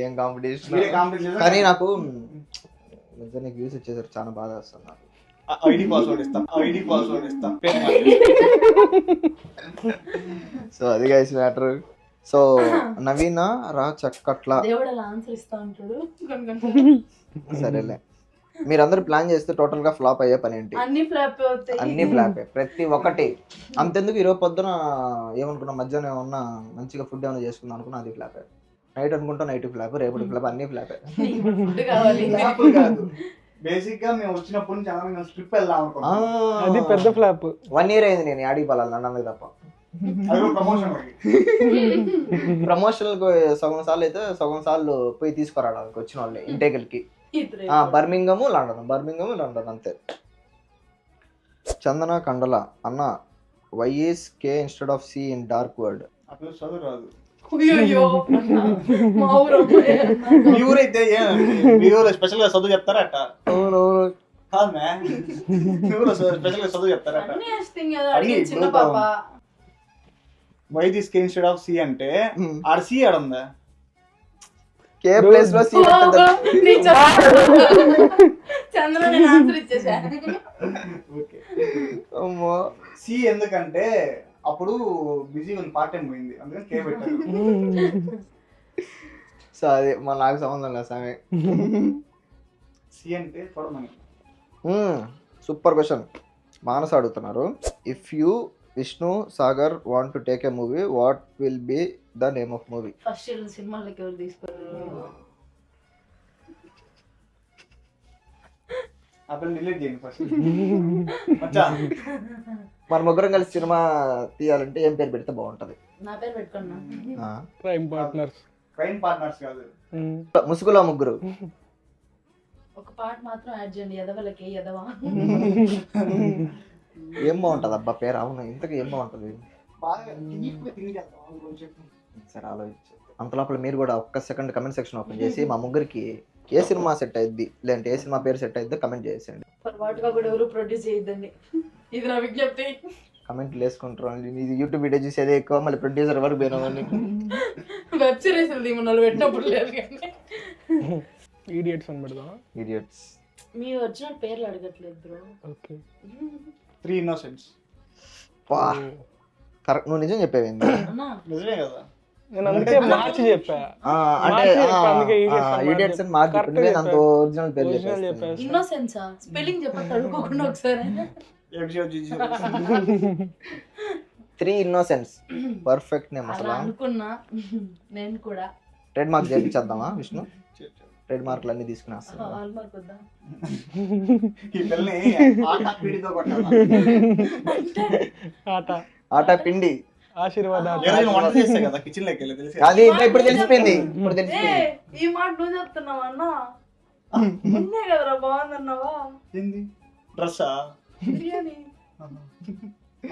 ఏం కాంపిటీషన్? కానీ నాకు నిజానికి వ్యూస్ వచ్చేసరికి చాలా బాధ వస్తుంది. ఐడి పాస్వర్డ్ ఇస్తాం. సో అది గైస్ మ్యాటర్. సో నవీన రా చక్కట్ల. సరేలే, మీరందరూ ప్లాన్ చేస్తే టోటల్ గా ఫ్లాప్ అయ్యే పని ఏంటి? అన్ని ఫ్లాప్, ప్రతి ఒక్కటి. అంతెందుకు ఈరోజు పొద్దున ఏమనుకున్నా, మధ్యాహ్నం ఏమన్నా మంచిగా ఫుడ్ ఏమైనా చేసుకుందాం అనుకున్నా, అది ఫ్లాప్. నైట్ అనుకుంటా నైట్ ఫ్లాప్, రేపటి ఫ్లాప్, అన్ని ఫ్లాప్. బేసిక్ గా మేము వచ్చినప్పుడు నుంచి చాలా ట్రిప్ వెళ్దాం అనుకున్నాం. అది పెద్ద ఫ్లాప్. 1 year అయింది నేను ఆడికి పోవాలి అన్నది తప్ప. ప్రమోషన్ సగం సార్లు అయితే సగం సార్లు పోయి తీసుకురావడానికి వచ్చిన వాళ్ళే ఇంటేకల్కి. బర్మింగము లండన్ అంతే. చందన కండల అన్న, why is K instead of C in dark word. అప్పుడు చదువు రాదు. మీ ఊరైతే మీ ఊరు స్పెషల్ గా చదువు చెప్తారా అట్ట? స్పెషల్ గా చదువు చెప్తారా? Why this K instead of C అంటే ఆడ సి ఆడుందా? కే ప్లేస్ లో సి. సి ఎందుకంటే అప్పుడు బిజీ ఉంది, పార్ట్ టైం పోయింది, అందుకని కే పెట్టారు. సో అది నాకు సంబంధం లేదు సామె. సి అంటే చూడమని. Super question. మానస అడుగుతున్నారు, if you Vishnu Sagar want to take a movie, what will be the name of movie? First సినిమాలకి ఎవరు తీసుకోరు? అప్పుడు డిలీట్ చేయండి ఫస్ట్. మన ముగ్గురం కలిసి సినిమా తీయాలంటే ఏం పేరు పెడితే బాగుంటది? నా పేరు పెట్టుకున్నా. క్రైమ్ పార్ట్నర్స్ కాదు, ముసుగులో ముగ్గురు. ఒక పాట మాత్రం యాడ్ చేయండి, ఎదవలకి ఎదవా. ఏం బాగుంటది అబ్బా పేరు? అవును, ఇంతకు ఏం బాగుంటది? సరే ఆలోచించు. అంతలోపల మీరు కూడా ఒక్క సెకండ్ కమెంట్ సెక్షన్ ఓపెన్ చేసి మా ముగ్గురికి ఏ సినిమా సెట్ అయింది లేదంటే ఏ సినిమా పేరు సెట్ అయిందో కమెంట్ చేసేయండి. పొరపాటుగా కూడా ఎవరు ప్రొడ్యూస్ చేయొద్దండి. ఇది నా విజ్ఞప్తి. కమెంట్లు వేసుకుంటారు ఇది యూట్యూబ్ వీడియో చూసేదే ఎక్కువ, మళ్ళీ ప్రొడ్యూసర్ వరకు పోయినామని. వెబ్ సిరీస్ దీమన్నాళ్ళు పెట్టినప్పుడు లేదు కానీ ఈడియట్స్ అని పెడదాం. ఇడియట్స్. మీ ఒరిజినల్ పేర్లు అడగట్లేదు బ్రో. Okay 3 innocents. వా కరెక్ట్, నువ్వు నిజం చెప్పేవింది. అన్నా నిజమే కదా. నేను అందుకే మార్చి చెప్పా. అంటే అందుకే ఇడియట్స్ అని మార్చి చెప్పింది, నేను అంత ఒరిజినల్ పేరు ఒరిజినల్ చెప్పేస్తాను. చెప్పేసి ఇన్నోసెన్సా స్పెల్లింగ్ చెప్పండి అనుకోకుండా ఒకసారి. 3 innocents పర్ఫెక్ట్ నేమ్ అసలు. అలా అనుకున్నా నేను కూడా. ట్రేడ్ మార్క్ చేయించేద్దామా విష్ణు? ట్రేడ్ మార్క్లు అన్ని తీసుకుని వస్తాను. హాల్మార్క్ వద్దా? ఈ పిల్లని ఆటా పీడితో కొట్టాలా? ఆట పిండి ఆశీర్వాద ఏ రోజు వంట చేస్తే కదా కిచెన్ లోకి వెళ్ళి తెలిసి. అది ఇప్పుడు తెలిసిపోయింది, ఇప్పుడు తెలిసిపోయింది. ఈ మాట నువ్వు చెప్తున్నావా అన్న? నిన్నే కదరా బాగుందన్నావా? ఏంది డ్రెస్సా? బిర్యానీ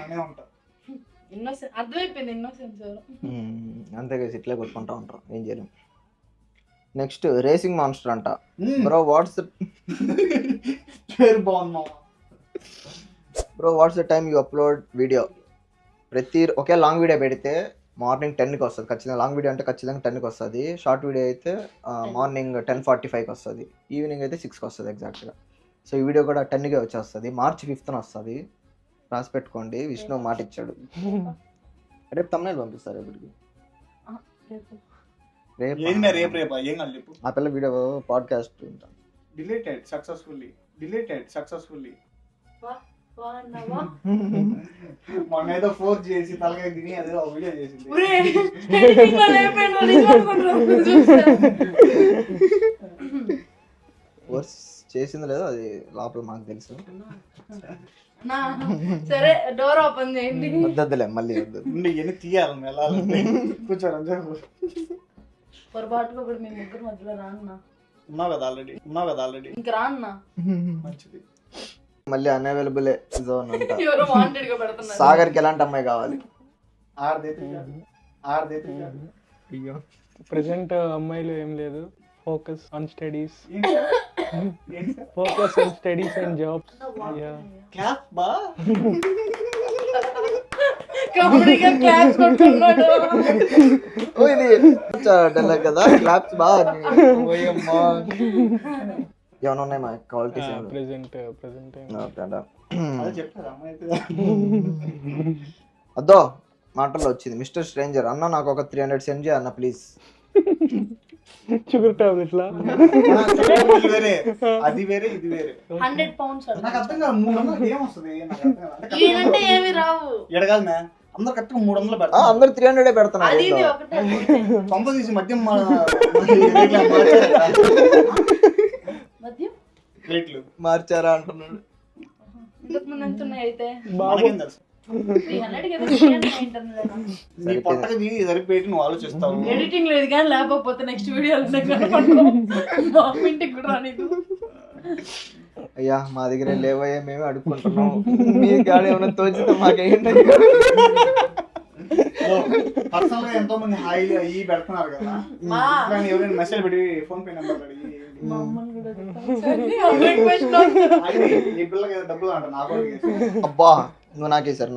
అనే ఉంటా. ఇన్నోసెన్స్ అర్థమైపోయింది. ఇన్నోసెన్స్ అంతే కదా, ఇట్లే కొట్టుకుంటా ఉంటారు, ఏం చేయలేం. నెక్స్ట్ రేసింగ్ మాన్స్టర్ అంట. బ్రో వాట్స్ పేరు బాగుంది. Bro what's the time you upload video? Okay long video పెడితే మార్నింగ్ 10కి వస్తుంది ఖచ్చితంగా. లాంగ్ వీడియో అంటే ఖచ్చితంగా 10కి వస్తుంది. షార్ట్ వీడియో అయితే మార్నింగ్ 10:45కి వస్తుంది. ఈవినింగ్ అయితే 6కి వస్తుంది ఎగ్జాక్ట్గా. సో ఈ వీడియో కూడా 10కే వచ్చేస్తుంది. March 5th వస్తుంది, రాసి పెట్టుకోండి. విష్ణు మాట ఇచ్చాడు. రేపు తమ్ముళ్ళు పంపిస్తారు. రేపటికి రేపు ఏంది రేపు రేపా? ఏం కాదు చెప్పు. ఆ పిల్ల వీడియో పాడ్కాస్ట్ ఉంటాను. Deleted successfully. బాగున్నావా? మొన్న ఏదో ఫోర్స్ చేసి తలకాయ తిని అదే ఒక వీడియో చేసింది. కోర్స్ చేసింది లేదో అది లోపల మాకు తెలుసు. సరే డోర్ ఓపెన్ చేయండి. వద్దలే మళ్ళీ వద్దు. ఉండి ఎన్ని తీయాలి వెళ్ళాలంటే కూర్చోరు. పొరపాటుగా కూడా మీ ముగ్గురు మధ్యలో రాన్నా. ఉన్నావు కదా ఆల్రెడీ. ఇంక రాన్నా. మంచిది. మళ్ళీ అన్అవైలబుల్ జోన్ అంట. ఎవరో వాంటెడ్ గా పెడుతున్నారు. సాగర్కి ఎలాంటి అమ్మాయి కావాలి? అయ్యో ప్రెసెంట్ అమ్మాయిలు ఏం లేదు. Focus on studies and jobs. Clap బా కామెడీగా క్లాస్ కొట్టున్నాడు. ఓ ఇది డల్ కదా, క్లాప్స్ బా. ఓయమ్మా ఏమైనా ఉన్నాయి మా క్వాలిటీస్? ప్రెసెంట్ అది చెప్తారా అమ్మాయి అయితే? అద్దో మాటల్లో వచ్చింది. మిస్టర్ స్ట్రేంజర్ అన్న నాకు ఒక 300 సెండ్ చేయ అన్న ప్లీజ్. షుగర్ టాబ్లెట్ లా వేరే అది వేరే ఇది వేరే. 100 pounds నాకు అర్థం కాదు 300 ఏమొస్తుంది? నాకు అర్థం కాదు. ఇవేంటే ఏమి రావు. ఎడగాదు మ్యా, అందరు కరెక్ట్గా 300 పెడతా. అందరు 300 పెడుతున్నారు. అది ఇది ఒకటే. పంప తీసి మద్యం మధ్య రేట్లు మార్చారా అంటున్నాడు. ఇంతకు ముందు ఎంత ఉన్నాయి అయితే? మనకేం తెలుసు? 300 కి ఏదో 300 అయింటన్నదా? నీ పొట్టకి సరిపోయి నువ్వు ఆలోచిస్తావు. ఎడిటింగ్ లేదు కానీ లేకపోతే నెక్స్ట్ వీడియోలో ఇంటికి కూడా రానిదు. అయ్యా మా దగ్గర లేవయ్యా, మేమే అడుక్కుంటున్నాం. మీ గాడి ఏమైనా తోచితే మాకేంటి? పర్సనల్ గా ఎంతో మంది హాయిలు అయ్యి పెడుతున్నారు కదా. ఎవరైనా మెసేజ్ పెట్టి ఫోన్ పే నెంబర్ అడిగి మా అమ్మని కూడా ఈ పిల్లకి ఏదో డబ్బులు అంట నాకు. అబ్బా నువ్వు నాకేసారు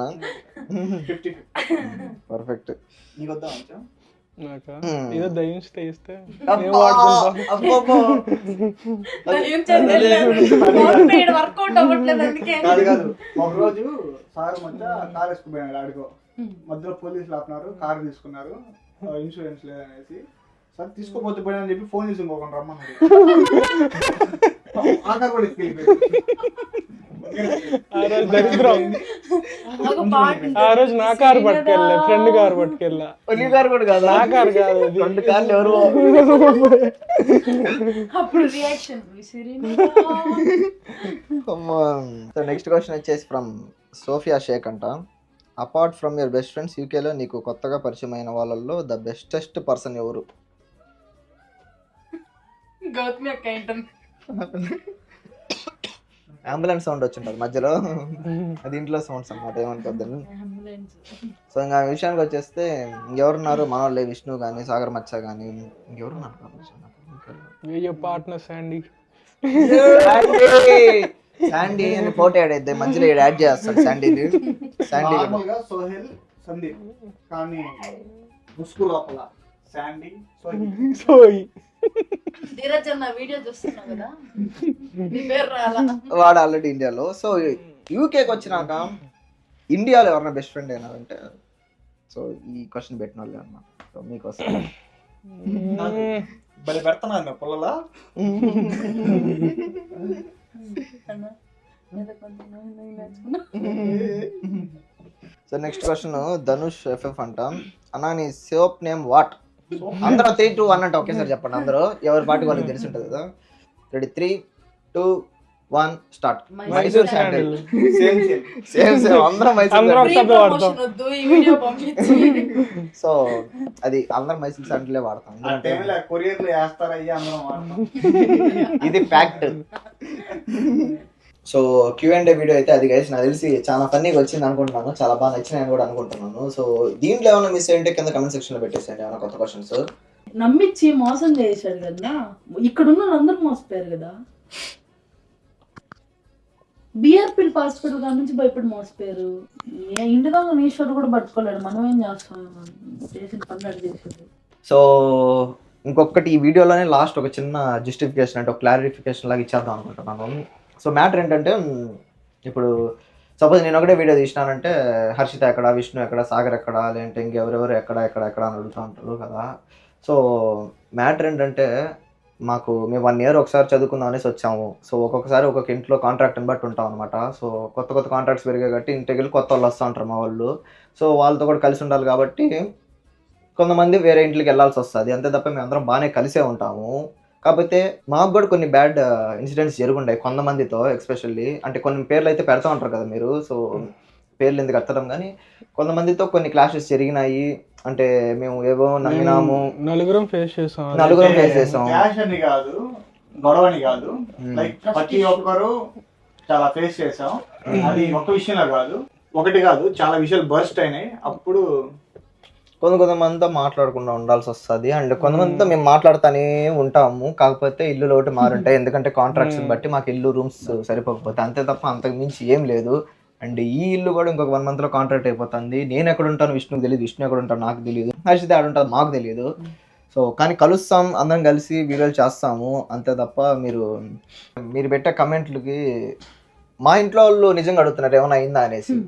50 పర్ఫెక్ట్. నీకు వద్దా కొంచెం? నాకా ఏదో దయించితే ఇస్తే వర్కౌట్ అవ్వట్లేదు. అందుకే కాదు ఒక రోజు సార్ మధ్య కార్ వేసుకుపోయాడు. ఆడుకో మధ్యలో పోలీసులు ఆపినారు, కార్ తీసుకున్నారు, ఇన్సూరెన్స్ లేదనేసి. సార్ తీసుకోపోతే పోయినా అని చెప్పి ఫోన్ చేసి ఇంకొకటి రమ్మన్నాడు. ఆ కార్ కూడా ఆ రోజు నా కారు పట్టుకెళ్ళా, ఫ్రెండ్ కారు పట్టుకెళ్ళా. కారు కూడా కాదు, నా కారు కాదు, 2 కార్లు ఎవరు. అప్పుడు రియాక్షన్. నెక్స్ట్ క్వశ్చన్ వచ్చేసి ఫ్రమ్ సోఫియా షేక్ అంట. Apart from your best friends యూకేలో నీకు కొత్తగా పరిచయం అయిన వాళ్ళల్లో ద బెస్టెస్ట్ పర్సన్ ఎవరు? గౌతమి అక్క ఏంటంటే అంబులెన్స్ సౌండ్ వచ్చింటుంది మధ్యలో, అది ఇంట్లో సౌండ్స్ అన్నమాట, ఏమనుకోద్దని. సో ఇంకా విషయానికి వచ్చేస్తే ఇంకెవరున్నారు మన వాళ్ళే, విష్ణు కానీ సాగర్ మచ్చ కానీ ఇంకెవరున్నారు? పార్ట్నర్స్ అండి శాండీ అని ఫోటో యాడ్ మధ్యలో యాడ్ చేస్తాడు శాండీని. శాండీ నార్మల్ గా సోహెల్ సందీప్, కానీ ముసుగు లోపల శాండీ సోయి. ధీరజ్ అన్న వీడియో చూస్తున్నావు కదా, నీ పేరు రాలా. వాడు ఆల్రెడీ ఇండియాలో. సో యూకేకి వచ్చినాక ఇండియాలో ఎవరైనా బెస్ట్ ఫ్రెండ్ అయినారంటే సో ఈ క్వశ్చన్ పెట్టిన వాళ్ళు అన్నమాట. సో మీకోసం బలి పెడుతున్నా పొలలా. So next question Dhanush FF అంట. అన్నా నీ సోప్ నేమ్ వాట్? అందరూ 3, 2, 1 అంటే ఒకేసారి చెప్పండి. అందరూ ఎవరి పార్టీ వాళ్ళకి తెలిసి ఉంటుంది కదా. Ready 3, 2, 1 start. Mysore sandal. Same అందరం మైసూర్. సో అది అందరం మైసూర్ శాండిలే వాడతాం. కొరియర్ లో వేస్తారయ్యా అందరం వాడతాం. ఇది ఫ్యాక్ట్. సో Q&A వీడియో అయితే అది గైస్ నాకు తెలిసి చాలా ఫన్నీగా వచ్చింది అనుకుంటున్నాను. చాలా బాగా నచ్చినాయని కూడా అనుకుంటున్నాను. సో దీంట్లో ఏమైనా మిస్ అయ్యింటే కింద కమెంట్ సెక్షన్ లో పెట్టేసేయండి ఏమైనా కొత్త క్వశ్చన్స్. నమ్మిచ్చి మోసం చేశాడు కదా, ఇక్కడ ఉన్న అందరూ మోసపోయారు కదా. బిఆర్పి హాస్పిటల్ కాడ నుంచి భయపడి మోసపోయారు. ఇంటి దాకా ఈశ్వరు కూడా పట్టుకోలేడు, మనం ఏం చేస్తాం, చేసిన పనులు చేసేది. సో ఇంకొకటి ఈ వీడియోలోనే లాస్ట్ ఒక చిన్న జస్టిఫికేషన్ అంటే ఒక క్లారిఫికేషన్ లాగా ఇచ్చేద్దాం అనుకుంటున్నాను. సో మ్యాటర్ ఏంటంటే ఇప్పుడు సపోజ్ నేను ఒకటే వీడియో తీసినానంటే హర్షిత ఎక్కడ, విష్ణు ఎక్కడ, సాగర్ ఎక్కడ, లేదంటే ఇంకెవరెవరు ఎక్కడ అని అడుగుతూ ఉంటారు కదా. సో మ్యాటర్ ఏంటంటే మేము 1 year ఒకసారి చదువుకుందాం అనేసి వచ్చాము. సో ఒక్కొక్కసారి ఒక్కొక్క ఇంట్లో కాంట్రాక్ట్ని బట్టి ఉంటాం అనమాట. సో కొత్త కాంట్రాక్ట్స్ పెరిగాయి కాబట్టి ఇంటికి వెళ్ళి కొత్త వాళ్ళు వస్తూ ఉంటారు మా వాళ్ళు. సో వాళ్ళతో కూడా కలిసి ఉండాలి కాబట్టి కొంతమంది వేరే ఇంటికి వెళ్ళాల్సి వస్తుంది. అంతే తప్ప మేము అందరం బాగానే కలిసే ఉంటాము. కాకపోతే మాకు కూడా కొన్ని బ్యాడ్ ఇన్సిడెంట్స్ జరుగుంటాయి కొంతమందితో, ఎస్పెషల్లీ అంటే కొన్ని పేర్లు అయితే పెడతా ఉంటారు కదా మీరు. సో పేర్లు ఎందుకు ఎత్తడం, కానీ కొంతమందితో కొన్ని క్లాషెస్ జరిగినాయి. అంటే మేము ఏవో నమ్మినాము, నలుగురం ఫేస్ చేసాం. క్లాష్ అని కాదు, గొడవని కాదు, లైక్ ప్రతి ఒక్కరు చాలా ఫేస్ చేసాం. అది ఒక విషయంలో కాదు, ఒకటి కాదు, చాలా విషయాలు బర్స్ట్ అయినాయి. అప్పుడు కొంతమందితో మాట్లాడకుండా ఉండాల్సి వస్తుంది. అండ్ కొంతమందితో మేము మాట్లాడుతూనే ఉంటాము. కాకపోతే ఇల్లులో ఒకటి మారుంటాయి, ఎందుకంటే కాంట్రాక్ట్స్ బట్టి మాకు ఇల్లు రూమ్స్ సరిపోకపోతే, అంతే తప్ప అంతకు మించి ఏం లేదు. అండ్ ఈ ఇల్లు కూడా ఇంకొక 1 monthలో కాంట్రాక్ట్ అయిపోతుంది. నేను ఎక్కడ ఉంటాను విష్ణుకి తెలియదు, విష్ణు ఎక్కడ ఉంటాను నాకు తెలియదు, హర్షిత ఆడ ఉంటుంది మాకు తెలియదు. సో కానీ కలుస్తాం, అందరం కలిసి వీడియోలు చేస్తాము, అంతే తప్ప మీరు పెట్టే కమెంట్లకి మా ఇంట్లో వాళ్ళు నిజంగా అడుగుతున్నారు ఏమైనా అయిందా అనేసి.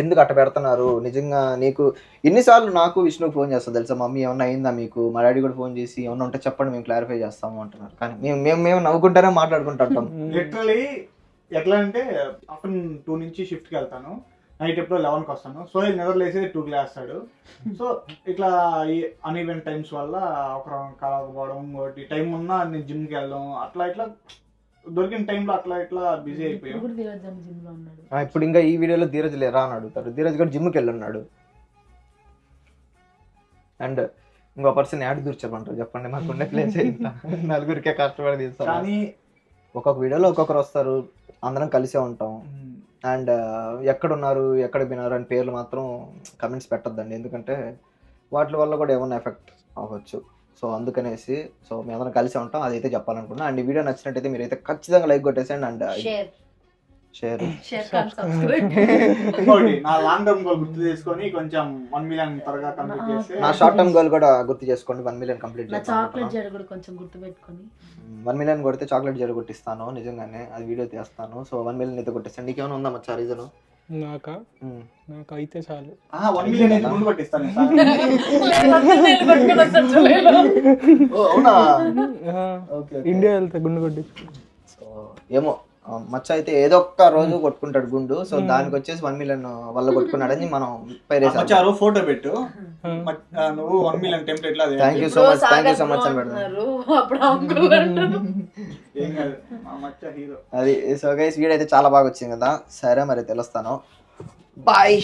ఎందుకు అట్ట పెడుతున్నారు? నిజంగా నీకు ఎన్నిసార్లు నాకు విష్ణుకి ఫోన్ చేస్తా తెలుసా, మమ్మీ ఏమన్నా అయిందా మీకు, మా డాడీ కూడా ఫోన్ చేసి ఏమన్నా ఉంటే చెప్పండి మేము క్లారిఫై చేస్తాము అంటున్నారు. కానీ మేము నవ్వుకుంటానే మాట్లాడుకుంటాం. లిటరలీ ఎట్లా అంటే ఆఫ్టర్నూన్ 2 నుంచి షిఫ్ట్కి వెళ్తాను, నైట్ ఎప్పుడో 11కి వస్తాను. సో నిద్ర లేసేది 2కి లేస్తాడు. సో ఇట్లా ఈ అన్ఈవెన్ టైమ్స్ వల్ల ఒకరు కలవకపోవడం, ఒకటి టైం ఉన్నా నేను జిమ్కి వెళ్ళడం, అట్లా ఇట్లా దొరికిన టైంలో అట్లా ఇట్లా బిజీ అయిపోయాం. ఇప్పుడు ఇంకా ఈ వీడియోలో ధీరజ్ లేరా అని అడుగుతారు. ధీరజ్ కూడా జిమ్కి వెళ్ళున్నాడు. అండ్ ఇంకో పర్సన్ యాడ్ దూర్చమంటారు చెప్పండి, మాకు ఉండే ప్లేస్ నలుగురికే కష్టపడి తీస్తాం. కానీ ఒక్కొక్క వీడియోలో ఒక్కొక్కరు వస్తారు, అందరం కలిసే ఉంటాం. అండ్ ఎక్కడున్నారు ఎక్కడ పోయినారు అని పేర్లు మాత్రం కమెంట్స్ పెట్టద్దండి, ఎందుకంటే వాటి వల్ల కూడా ఏమన్నా ఎఫెక్ట్ అవ్వచ్చు. సో అందుకనేసి మేము అందరం కలిసే ఉంటాం, అదైతే చెప్పాలనుకున్నా. అండ్ ఈ వీడియో నచ్చినట్టయితే మీరైతే ఖచ్చితంగా లైక్ కొట్టేసేయండి. అండ్ షేర్ నా లాంగ్ టర్మ్ గోల్ గుర్తు చేసుకొని కొంచెం 1 million త్వరగా కంప్లీట్ చేస్తే, నా షార్ట్ టర్మ్ గోల్ కూడా గుర్తు చేసుకోండి, 1 million కంప్లీట్ చేస్తాను. చాక్లెట్ జడ కూడా కొంచెం గుర్తు పెట్టుకొని 1 million కొడితే చాక్లెట్ జడ కొట్టిస్తాను, నిజంగానే అది వీడియో తీస్తాను. సో 1 million అయితే కొట్టిస్తాను. నీకేమైనా ఉందా మచ్చా రీజన్? నాకు అయితే చాలు. 1 million అయితే ముందు కొట్టిస్తాను. అవునా? ఇండియా వెళ్తే గుండు కొట్టి. సో ఏమో మచ్చ అయితే ఏదో ఒక్క రోజు కొట్టుకుంటాడు గుండు. సో దానికి వచ్చేసి 1 million వల్ల కొట్టుకున్నాడని మనం పైరేసారు. ఫోటో పెట్టు నువ్వు 1 million template law. Thank you so much అని పెడతాను. అది సో గైస్ వీడియో అయితే చాలా బాగా వచ్చింది కదా. సరే మరి తెలుస్తాను, బాయ్.